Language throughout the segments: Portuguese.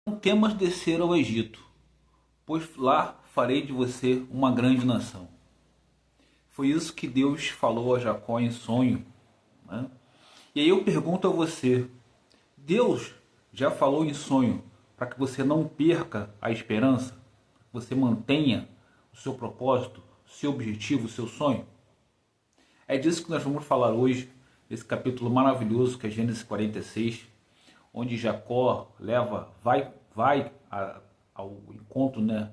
Não temas descer ao Egito, pois lá farei de você uma grande nação. Foi isso que Deus falou a Jacó em sonho, né? E aí eu pergunto a você, Deus já falou em sonho para que você não perca a esperança? Que você mantenha o seu propósito, o seu objetivo, o seu sonho? É disso que nós vamos falar hoje, nesse capítulo maravilhoso que é Gênesis 46, onde Jacó vai ao encontro, né,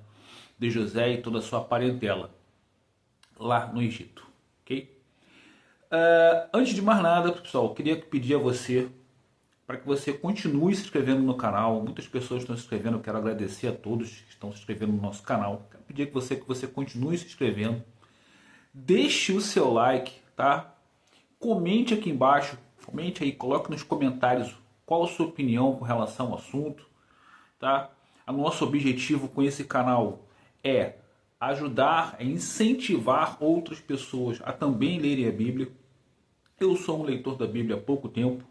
de José e toda a sua parentela lá no Egito, ok? Antes de mais nada, pessoal, eu queria pedir a você para que você continue se inscrevendo no canal. Muitas pessoas estão se inscrevendo, eu quero agradecer a todos que estão se inscrevendo no nosso canal. Quero pedir que você continue se inscrevendo. Deixe o seu like, tá? Comente aqui embaixo, comente aí, coloque nos comentários qual a sua opinião com relação ao assunto, tá? O nosso objetivo com esse canal é ajudar, é incentivar outras pessoas a também lerem a Bíblia. Eu sou um leitor da Bíblia há pouco tempo,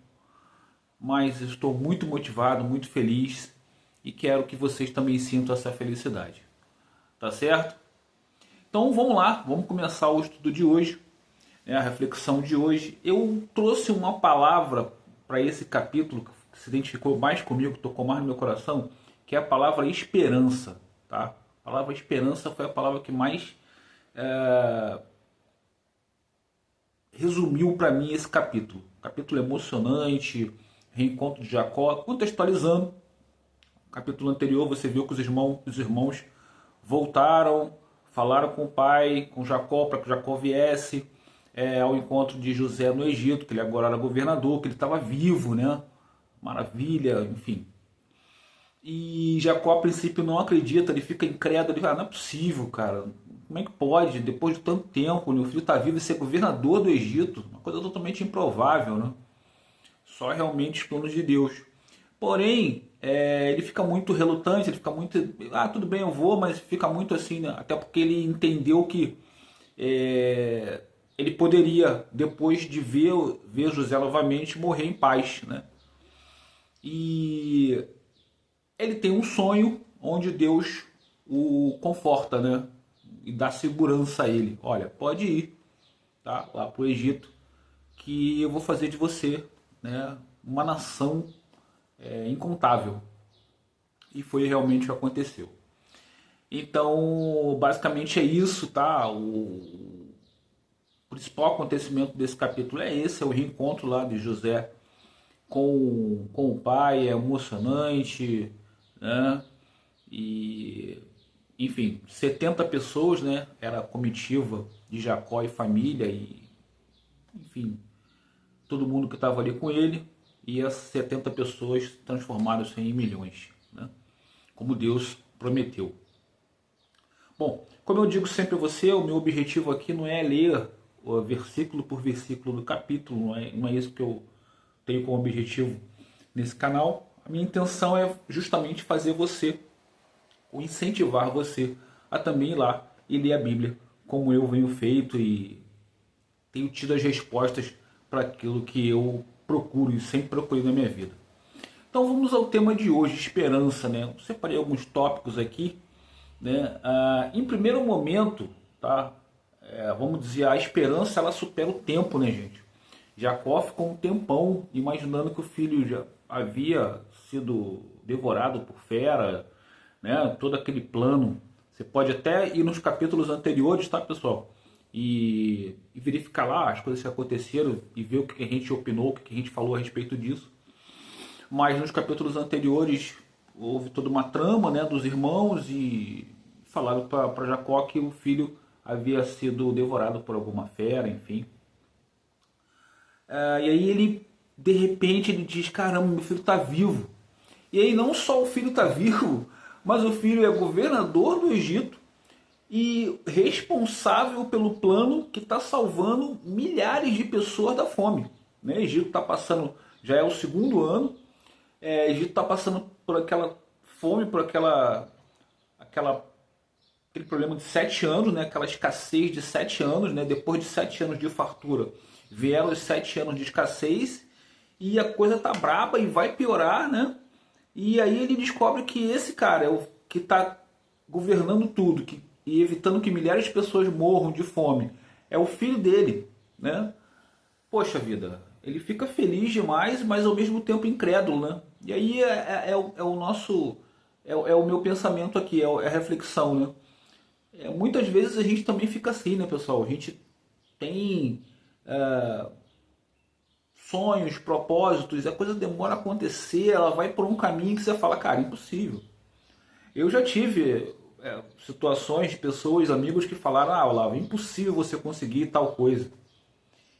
mas estou muito motivado, muito feliz e quero que vocês também sintam essa felicidade. Tá certo? Então vamos lá, vamos começar o estudo de hoje, né, a reflexão de hoje. Eu trouxe uma palavra para esse capítulo que se identificou mais comigo, que tocou mais no meu coração, que é a palavra esperança. Tá? A palavra esperança foi a palavra que mais resumiu para mim esse capítulo. Capítulo emocionante, reencontro de Jacó, contextualizando. No capítulo anterior você viu que os irmãos voltaram, falaram com o pai, com Jacó, para que Jacó viesse ao encontro de José no Egito, que ele agora era governador, que ele estava vivo, né? Maravilha, enfim. E Jacó, a princípio, não acredita, ele fica incrédulo, ele fala, não é possível, cara, como é que pode, depois de tanto tempo, meu filho está vivo e ser governador do Egito? Uma coisa totalmente improvável, né? Só realmente os planos de Deus. Porém, ele fica muito relutante, ele fica muito, tudo bem, eu vou, mas fica muito assim, né? Até porque ele entendeu que ele poderia, depois de ver José novamente, morrer em paz, né? E ele tem um sonho onde Deus o conforta, né? E dá segurança a ele. Olha, pode ir, tá? Lá para o Egito, que eu vou fazer de você, né, uma nação incontável. E foi realmente o que aconteceu. Então, basicamente é isso, tá? O principal acontecimento desse capítulo é esse, é o reencontro lá de José com o pai, é emocionante, né? E, enfim, 70 pessoas, né? Era a comitiva de Jacó e família, e, enfim, todo mundo que estava ali com ele, e as 70 pessoas transformaram-se em milhões, né? Como Deus prometeu. Bom, como eu digo sempre a você, o meu objetivo aqui não é ler versículo por versículo do capítulo, não é isso que eu tenho como objetivo nesse canal. A minha intenção é justamente fazer você, ou incentivar você a também ir lá e ler a Bíblia, como eu venho feito e tenho tido as respostas para aquilo que eu procuro e sempre procurei na minha vida. Então vamos ao tema de hoje, esperança, né? Eu separei alguns tópicos aqui, né? Em primeiro momento, tá? Vamos dizer, a esperança ela supera o tempo, né, gente? Jacó ficou um tempão imaginando que o filho já havia sido devorado por fera, né? Todo aquele plano. Você pode até ir nos capítulos anteriores, tá, pessoal? E verificar lá as coisas que aconteceram e ver o que a gente opinou, o que a gente falou a respeito disso. Mas nos capítulos anteriores houve toda uma trama, né, dos irmãos e falaram para Jacó que o filho havia sido devorado por alguma fera, enfim. E aí ele, de repente, ele diz, caramba, meu filho está vivo. E aí não só o filho está vivo, mas o filho é governador do Egito e responsável pelo plano que está salvando milhares de pessoas da fome. Né? O Egito está passando, já é o segundo ano, o Egito está passando por aquela fome, por aquele problema de 7 anos, né? Aquela escassez de 7 anos, né? Depois de 7 anos de fartura, vieram os 7 anos de escassez e a coisa tá braba e vai piorar, né? E aí ele descobre que esse cara é o que está governando tudo e evitando que milhares de pessoas morram de fome. É o filho dele, né? Poxa vida, ele fica feliz demais, mas ao mesmo tempo incrédulo, né? E aí é o nosso, é o meu pensamento aqui, é a reflexão, né? Muitas vezes a gente também fica assim, né, pessoal? A gente tem sonhos, propósitos, a coisa demora a acontecer, ela vai por um caminho que você fala, cara, impossível. Eu já tive situações de pessoas, amigos que falaram, ah, Olavo, é impossível você conseguir tal coisa.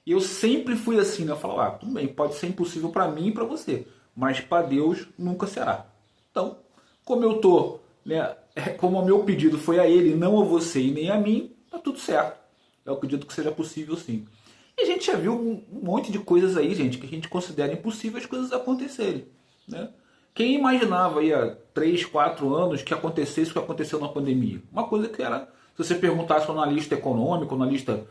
E eu sempre fui assim, né? Eu falo, ah, tudo bem, pode ser impossível para mim e para você, mas para Deus nunca será. Então, como eu tô, né? Como o meu pedido foi a Ele, não a você e nem a mim, tá tudo certo. Eu acredito que seja possível sim. E a gente já viu um monte de coisas aí, gente, que a gente considera impossível as coisas acontecerem, né? Quem imaginava aí há 3, 4 anos que acontecesse o que aconteceu na pandemia? Uma coisa que era, se você perguntasse a um analista econômico, analista,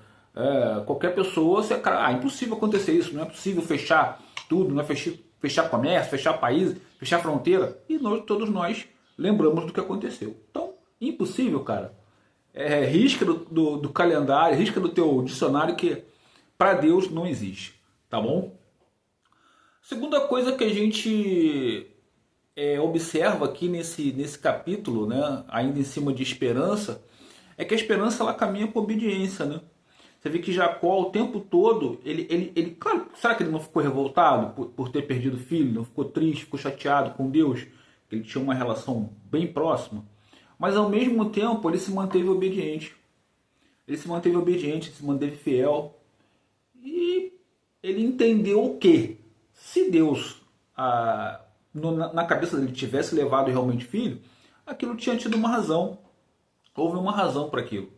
qualquer pessoa, você, cara, impossível acontecer isso, não é possível fechar tudo, não é fechar comércio, fechar país, fechar fronteira. E todos nós lembramos do que aconteceu. Então, impossível, cara. Risca do calendário, risca do teu dicionário que para Deus não existe, tá bom? Segunda coisa que a gente observa aqui nesse capítulo, né, ainda em cima de esperança, é que a esperança ela caminha com obediência, né? Você vê que Jacó o tempo todo, ele claro, será que ele não ficou revoltado por ter perdido o filho, não ficou triste, ficou chateado com Deus? Ele tinha uma relação bem próxima, mas ao mesmo tempo ele se manteve obediente. Ele se manteve obediente, se manteve fiel e ele entendeu que se Deus na cabeça dele tivesse levado realmente filho, aquilo tinha tido uma razão. Houve uma razão para aquilo.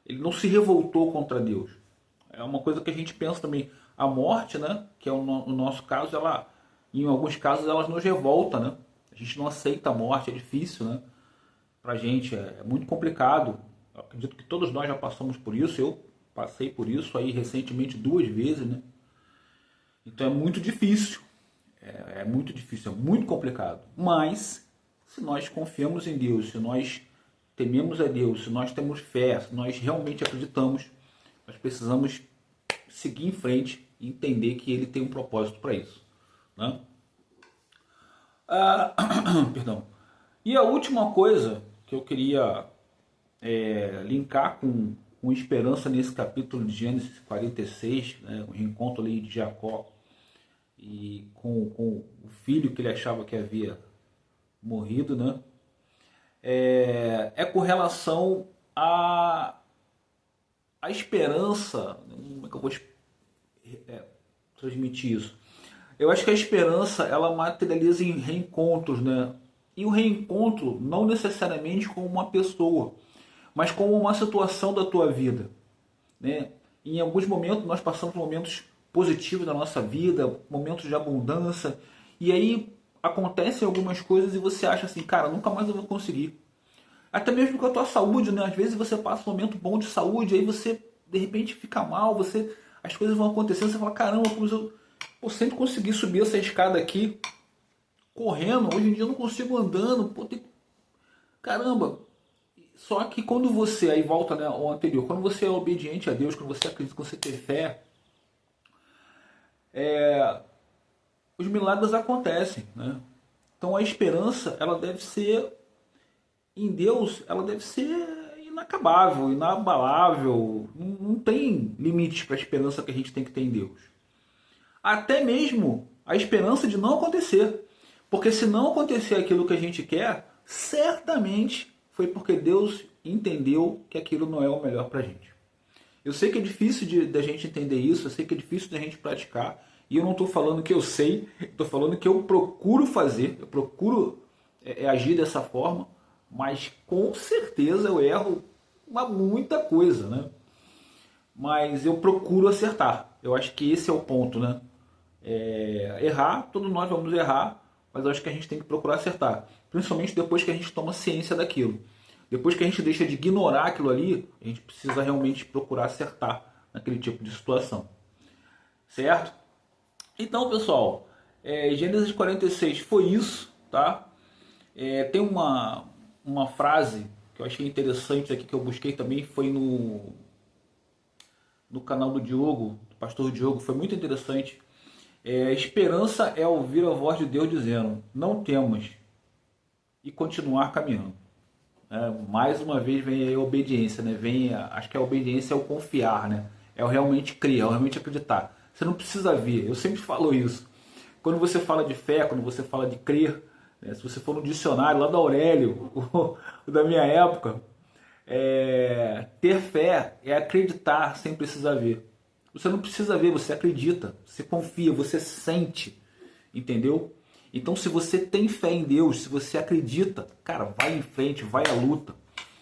Ele não se revoltou contra Deus. É uma coisa que a gente pensa também. A morte, né, que é no nosso caso, ela, em alguns casos, ela nos revolta, né? A gente não aceita a morte, é difícil, né? Pra gente é muito complicado. Eu acredito que todos nós já passamos por isso. Eu passei por isso aí recentemente 2 vezes, né? Então é muito difícil. É muito difícil, é muito complicado. Mas, se nós confiamos em Deus, se nós tememos a Deus, se nós temos fé, se nós realmente acreditamos, nós precisamos seguir em frente e entender que Ele tem um propósito para isso, né? Perdão. E a última coisa que eu queria linkar com esperança nesse capítulo de Gênesis 46, né, o reencontro ali de Jacó e com o filho que ele achava que havia morrido, né? Com relação à esperança. Como é que eu vou transmitir isso? Eu acho que a esperança ela materializa em reencontros, né? E o reencontro não necessariamente com uma pessoa, mas com uma situação da tua vida, né? Em alguns momentos nós passamos momentos positivos da nossa vida, momentos de abundância, e aí acontecem algumas coisas e você acha assim, cara, nunca mais eu vou conseguir. Até mesmo com a tua saúde, né? Às vezes você passa um momento bom de saúde, aí você de repente fica mal, as coisas vão acontecendo, você fala, caramba, como eu sempre consegui subir essa escada aqui correndo, hoje em dia eu não consigo andando, caramba. Só que quando você, aí volta, né, ao anterior, quando você é obediente a Deus, quando você acredita, quando você tem fé, os milagres acontecem, né? Então a esperança, ela deve ser em Deus, ela deve ser inacabável, inabalável. Não tem limites para a esperança que a gente tem que ter em Deus. Até mesmo a esperança de não acontecer. Porque se não acontecer aquilo que a gente quer, certamente foi porque Deus entendeu que aquilo não é o melhor para a gente. Eu sei que é difícil da gente entender isso, eu sei que é difícil da gente praticar, e eu não estou falando que eu sei, estou falando que eu procuro fazer, eu procuro agir dessa forma, mas com certeza eu erro muita coisa, né? Mas eu procuro acertar. Eu acho que esse é o ponto, né? Errar, todos nós vamos errar, mas eu acho que a gente tem que procurar acertar. Principalmente depois que a gente toma ciência daquilo. Depois que a gente deixa de ignorar aquilo ali, a gente precisa realmente procurar acertar naquele tipo de situação. Certo? Então, pessoal, Gênesis 46 foi isso, tá? Tem uma frase que eu achei interessante aqui, que eu busquei também, foi no canal do Diogo, do pastor Diogo, foi muito interessante. Esperança é ouvir a voz de Deus dizendo, não temas, e continuar caminhando. Mais uma vez vem aí a obediência, né? Acho que a obediência é o confiar, né? É o realmente crer, é o realmente acreditar. Você não precisa ver, eu sempre falo isso. Quando você fala de fé, quando você fala de crer, né? Se você for no dicionário lá da Aurélio, o da minha época, ter fé é acreditar sem precisar ver. Você não precisa ver, você acredita, você confia, você sente, entendeu? Então, se você tem fé em Deus, se você acredita, cara, vai em frente, vai à luta.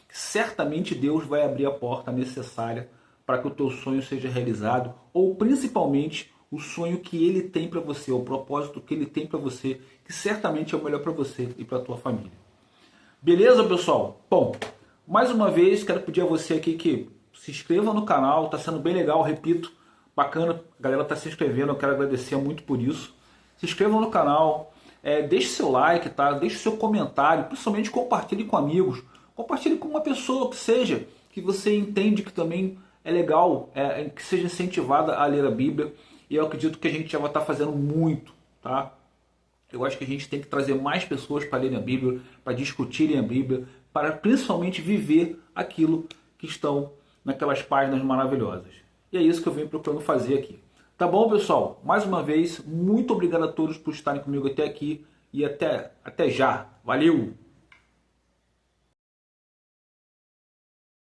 Certamente Deus vai abrir a porta necessária para que o teu sonho seja realizado, ou principalmente o sonho que Ele tem para você, o propósito que Ele tem para você, que certamente é o melhor para você e para a tua família. Beleza, pessoal? Bom, mais uma vez quero pedir a você aqui que se inscreva no canal, está sendo bem legal, repito, bacana, a galera está se inscrevendo, eu quero agradecer muito por isso. Se inscrevam no canal, deixe seu like, tá? Deixe seu comentário, principalmente compartilhe com amigos, compartilhe com uma pessoa que seja, que você entende que também é legal, que seja incentivada a ler a Bíblia, e eu acredito que a gente já vai estar fazendo muito, tá? Eu acho que a gente tem que trazer mais pessoas para lerem a Bíblia, para discutirem a Bíblia, para principalmente viver aquilo que estão naquelas páginas maravilhosas. E é isso que eu venho procurando fazer aqui. Tá bom, pessoal? Mais uma vez, muito obrigado a todos por estarem comigo até aqui e até já. Valeu!